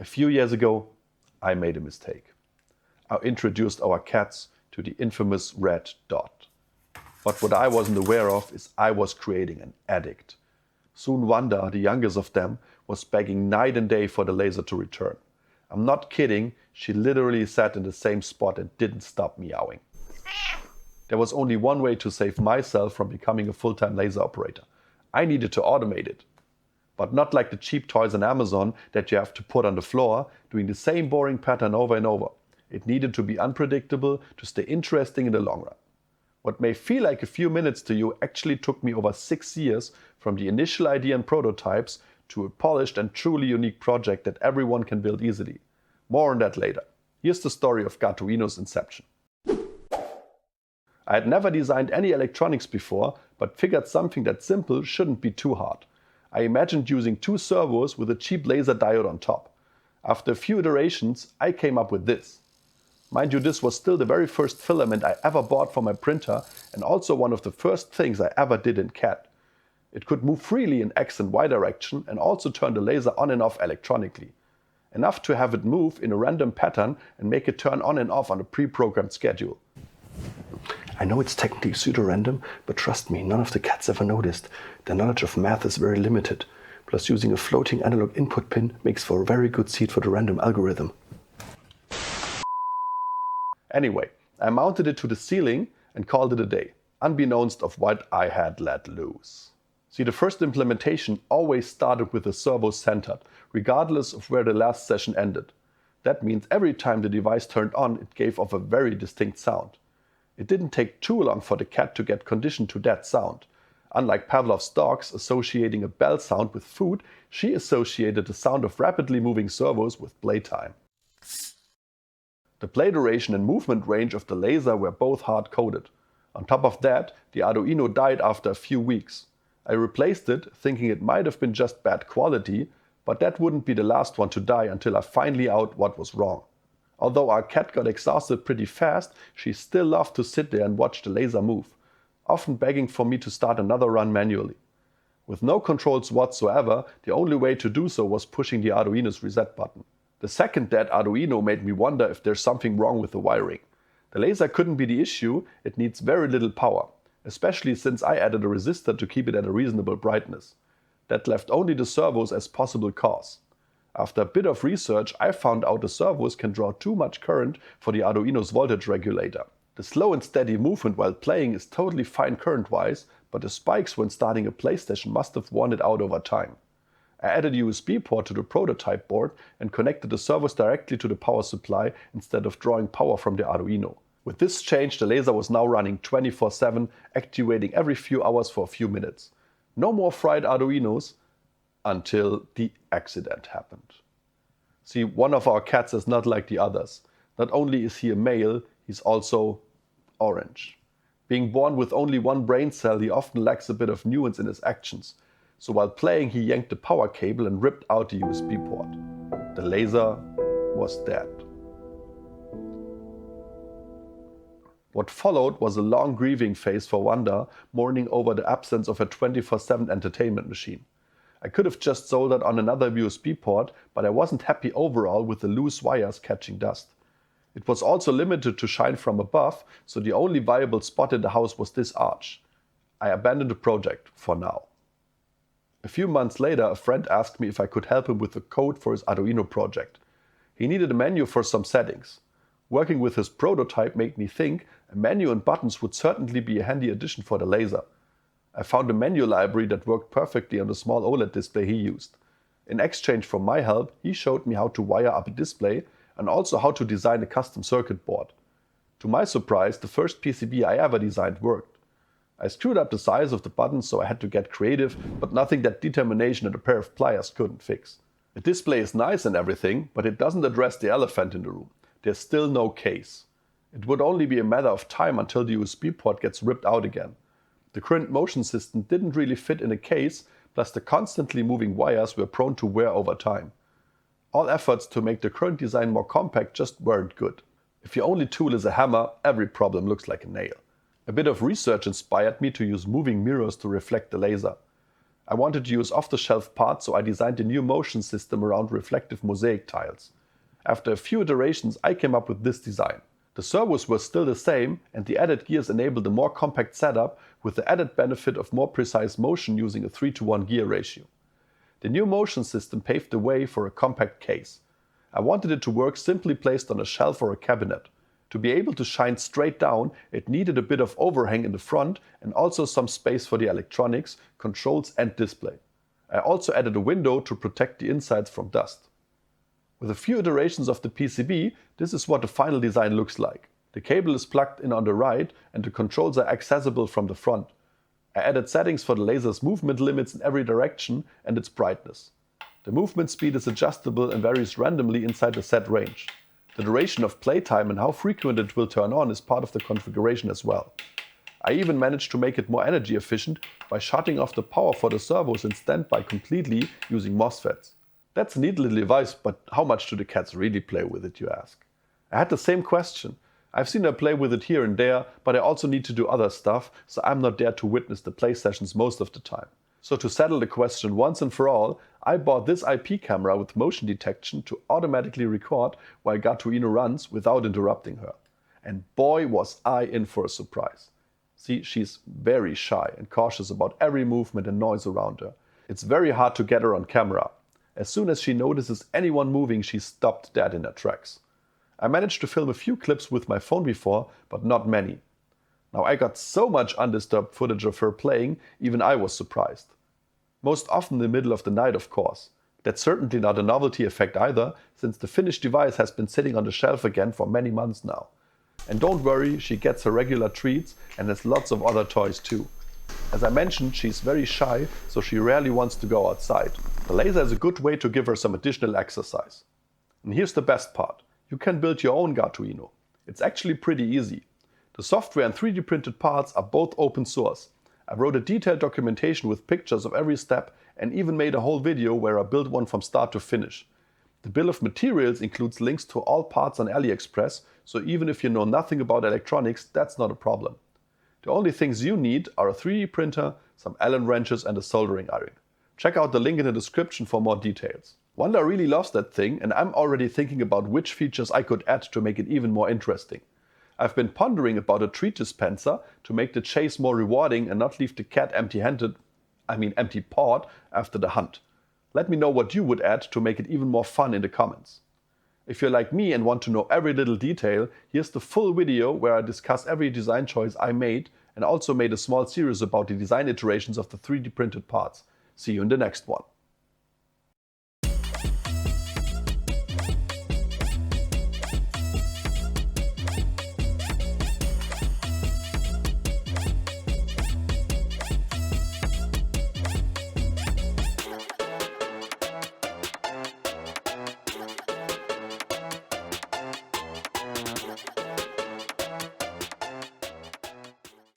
A few years ago, I made a mistake. I introduced our cats to the infamous red dot. But what I wasn't aware of is I was creating an addict. Soon Wanda, the youngest of them, was begging night and day for the laser to return. I'm not kidding, she literally sat in the same spot and didn't stop meowing. There was only one way to save myself from becoming a full-time laser operator. I needed to automate it. But not like the cheap toys on Amazon that you have to put on the floor, doing the same boring pattern over and over. It needed to be unpredictable to stay interesting in the long run. What may feel like a few minutes to you actually took me over 6 years from the initial idea and prototypes to a polished and truly unique project that everyone can build easily. More on that later. Here's the story of Arduino's inception. I had never designed any electronics before, but figured something that simple shouldn't be too hard. I imagined using 2 servos with a cheap laser diode on top. After a few iterations, I came up with this. Mind you, this was still the very first filament I ever bought for my printer and also one of the first things I ever did in CAD. It could move freely in X and Y direction and also turn the laser on and off electronically. Enough to have it move in a random pattern and make it turn on and off on a pre-programmed schedule. I know it's technically pseudo-random, but trust me, none of the cats ever noticed. Their knowledge of math is very limited. Plus using a floating analog input pin makes for a very good seed for the random algorithm. Anyway, I mounted it to the ceiling and called it a day, unbeknownst of what I had let loose. See, the first implementation always started with the servo centered, regardless of where the last session ended. That means every time the device turned on, it gave off a very distinct sound. It didn't take too long for the cat to get conditioned to that sound. Unlike Pavlov's dogs associating a bell sound with food, she associated the sound of rapidly moving servos with playtime. The play duration and movement range of the laser were both hard-coded. On top of that, the Arduino died after a few weeks. I replaced it, thinking it might have been just bad quality, but that wouldn't be the last one to die until I finally out what was wrong. Although our cat got exhausted pretty fast, she still loved to sit there and watch the laser move, often begging for me to start another run manually. With no controls whatsoever, the only way to do so was pushing the Arduino's reset button. The second dead Arduino made me wonder if there's something wrong with the wiring. The laser couldn't be the issue, it needs very little power, especially since I added a resistor to keep it at a reasonable brightness. That left only the servos as possible cause. After a bit of research, I found out the servos can draw too much current for the Arduino's voltage regulator. The slow and steady movement while playing is totally fine current-wise, but the spikes when starting a PlayStation must have worn it out over time. I added a USB port to the prototype board and connected the servos directly to the power supply instead of drawing power from the Arduino. With this change, the laser was now running 24/7, activating every few hours for a few minutes. No more fried Arduinos, until the accident happened. See, one of our cats is not like the others. Not only is he a male, he's also orange. Being born with only one brain cell, he often lacks a bit of nuance in his actions. So while playing, he yanked the power cable and ripped out the USB port. The laser was dead. What followed was a long grieving phase for Wanda, mourning over the absence of her 24/7 entertainment machine. I could have just soldered on another USB port, but I wasn't happy overall with the loose wires catching dust. It was also limited to shine from above, so the only viable spot in the house was this arch. I abandoned the project for now. A few months later, a friend asked me if I could help him with the code for his Arduino project. He needed a menu for some settings. Working with his prototype made me think a menu and buttons would certainly be a handy addition for the laser. I found a menu library that worked perfectly on the small OLED display he used. In exchange for my help, he showed me how to wire up a display and also how to design a custom circuit board. To my surprise, the first PCB I ever designed worked. I screwed up the size of the buttons, so I had to get creative, but nothing that determination and a pair of pliers couldn't fix. The display is nice and everything, but it doesn't address the elephant in the room. There's still no case. It would only be a matter of time until the USB port gets ripped out again. The current motion system didn't really fit in a case, plus the constantly moving wires were prone to wear over time. All efforts to make the current design more compact just weren't good. If your only tool is a hammer, every problem looks like a nail. A bit of research inspired me to use moving mirrors to reflect the laser. I wanted to use off-the-shelf parts, so I designed a new motion system around reflective mosaic tiles. After a few iterations, I came up with this design. The servos were still the same, and the added gears enabled a more compact setup with the added benefit of more precise motion using a 3:1 gear ratio. The new motion system paved the way for a compact case. I wanted it to work simply placed on a shelf or a cabinet. To be able to shine straight down, it needed a bit of overhang in the front and also some space for the electronics, controls and display. I also added a window to protect the insides from dust. With a few iterations of the PCB, this is what the final design looks like. The cable is plugged in on the right and the controls are accessible from the front. I added settings for the laser's movement limits in every direction and its brightness. The movement speed is adjustable and varies randomly inside the set range. The duration of playtime and how frequent it will turn on is part of the configuration as well. I even managed to make it more energy efficient by shutting off the power for the servos in standby completely using MOSFETs. That's a neat little device, but how much do the cats really play with it, you ask? I had the same question. I've seen her play with it here and there, but I also need to do other stuff, so I'm not there to witness the play sessions most of the time. So to settle the question once and for all, I bought this IP camera with motion detection to automatically record while Gatuino runs without interrupting her. And boy was I in for a surprise. See, she's very shy and cautious about every movement and noise around her. It's very hard to get her on camera. As soon as she notices anyone moving, she's stopped dead in her tracks. I managed to film a few clips with my phone before, but not many. Now I got so much undisturbed footage of her playing, even I was surprised. Most often in the middle of the night, of course. That's certainly not a novelty effect either, since the finished device has been sitting on the shelf again for many months now. And don't worry, she gets her regular treats and has lots of other toys too. As I mentioned, she's very shy, so she rarely wants to go outside. The laser is a good way to give her some additional exercise. And here's the best part. You can build your own Gatuino. It's actually pretty easy. The software and 3D printed parts are both open source. I wrote a detailed documentation with pictures of every step and even made a whole video where I built one from start to finish. The bill of materials includes links to all parts on AliExpress, so even if you know nothing about electronics, that's not a problem. The only things you need are a 3D printer, some Allen wrenches and a soldering iron. Check out the link in the description for more details. Wanda really loves that thing, and I'm already thinking about which features I could add to make it even more interesting. I've been pondering about a treat dispenser to make the chase more rewarding and not leave the cat empty-pawed after the hunt. Let me know what you would add to make it even more fun in the comments. If you're like me and want to know every little detail, here's the full video where I discuss every design choice I made and also made a small series about the design iterations of the 3D printed parts. See you in the next one.